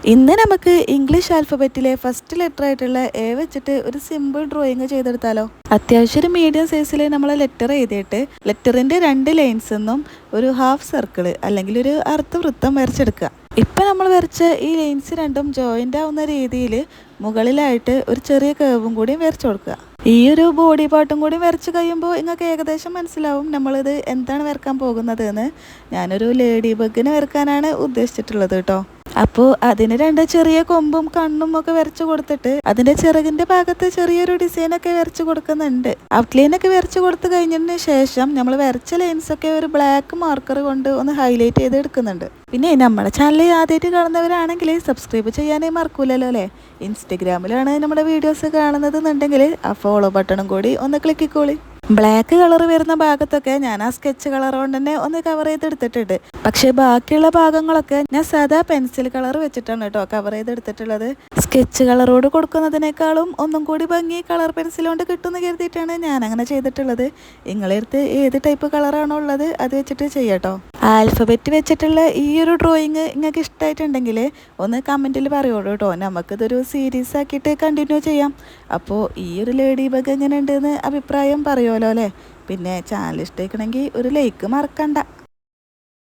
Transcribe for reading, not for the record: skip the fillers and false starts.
ഇന്ന് നമുക്ക് English ആൽഫബറ്റിലെ first letter ആയിട്ടുള്ള എ വെച്ചിട്ട് ഒരു സിമ്പിൾ ഡ്രോയിങ് ചെയ്തെടുത്താലോ. അത്യാവശ്യം ഒരു മീഡിയം സൈസിൽ നമ്മൾ ലെറ്റർ എഴുതിയിട്ട് ലെറ്ററിന്റെ 2 ലൈൻസ് നിന്നും ഒരു ഹാഫ് സർക്കിള് അല്ലെങ്കിൽ ഒരു അർദ്ധവൃത്തം വരച്ചെടുക്കുക. ഇപ്പം നമ്മൾ വരച്ച ഈ ലൈൻസ് രണ്ടും ജോയിൻ്റ് ആവുന്ന രീതിയിൽ മുകളിലായിട്ട് ഒരു ചെറിയ കേവും കൂടി വരച്ചു കൊടുക്കുക. ഈ ഒരു ബോഡി പാർട്ടും കൂടി വരച്ച് കഴിയുമ്പോൾ നിങ്ങൾക്ക് ഏകദേശം മനസ്സിലാവും നമ്മളിത് എന്താണ് വരക്കാൻ പോകുന്നത് എന്ന്. ഞാനൊരു ലേഡി ബഗിനെ വരക്കാനാണ് ഉദ്ദേശിച്ചിട്ടുള്ളത് കേട്ടോ. അപ്പോൾ അതിന് 2 ചെറിയ കൊമ്പും കണ്ണും ഒക്കെ വരച്ചു കൊടുത്തിട്ട് അതിന്റെ ചിറകിന്റെ ഭാഗത്ത് ചെറിയൊരു ഡിസൈനൊക്കെ വരച്ചു കൊടുക്കുന്നുണ്ട്. ഔട്ട്ലൈനൊക്കെ വരച്ചു കൊടുത്തു കഴിഞ്ഞതിന് ശേഷം നമ്മൾ വരച്ച ലൈൻസ് ഒക്കെ ഒരു ബ്ലാക്ക് മാർക്കർ കൊണ്ട് ഒന്ന് ഹൈലൈറ്റ് ചെയ്ത് എടുക്കുന്നുണ്ട്. പിന്നെ നമ്മുടെ ചാനൽ ആദ്യമായിട്ട് കാണുന്നവരാണെങ്കിൽ സബ്സ്ക്രൈബ് ചെയ്യാനേ മറക്കൂലല്ലോ അല്ലേ. ഇൻസ്റ്റഗ്രാമിലാണ് നമ്മുടെ വീഡിയോസ് കാണുന്നത് എന്നുണ്ടെങ്കിൽ ആ ഫോളോ ബട്ടണും കൂടി ഒന്ന് ക്ലിക്ക് ചെയ്തോളി. ബ്ലാക്ക് കളർ വരുന്ന ഭാഗത്തൊക്കെ ഞാൻ ആ സ്കെച്ച് കളർ കൊണ്ട് തന്നെ ഒന്ന് കവർ ചെയ്തെടുത്തിട്ടുണ്ട്. പക്ഷേ ബാക്കിയുള്ള ഭാഗങ്ങളൊക്കെ ഞാൻ സാധാ പെൻസിൽ കളർ വെച്ചിട്ടാണ് കേട്ടോ കവർ ചെയ്തെടുത്തിട്ടുള്ളത്. സ്കെച്ച് കളറോട് കൊടുക്കുന്നതിനേക്കാളും ഒന്നും കൂടി ഭംഗി കളർ പെൻസിൽ കൊണ്ട് കിട്ടുമെന്ന് കരുതിയിട്ടാണ് ഞാൻ അങ്ങനെ ചെയ്തിട്ടുള്ളത്. നിങ്ങളടുത്ത് ഏത് ടൈപ്പ് കളറാണോ ഉള്ളത് അത് വെച്ചിട്ട് ചെയ്യാട്ടോ. ആൽഫബറ്റ് വെച്ചിട്ടുള്ള ഈ ഒരു ഡ്രോയിങ് നിങ്ങൾക്ക് ഇഷ്ടമായിട്ടുണ്ടെങ്കിൽ ഒന്ന് കമൻറ്റിൽ പറയുള്ളൂ കേട്ടോ. നമുക്കിതൊരു സീരീസ് ആക്കിയിട്ട് കണ്ടിന്യൂ ചെയ്യാം. അപ്പോൾ ഈ ഒരു ലേഡി ബഗ് എങ്ങനെ ഉണ്ടെന്ന് അഭിപ്രായം പറയുമല്ലോ അല്ലേ. പിന്നെ ചാനൽ ഇഷ്ടമാക്കണമെങ്കിൽ ഒരു ലൈക്ക് മറക്കണ്ട.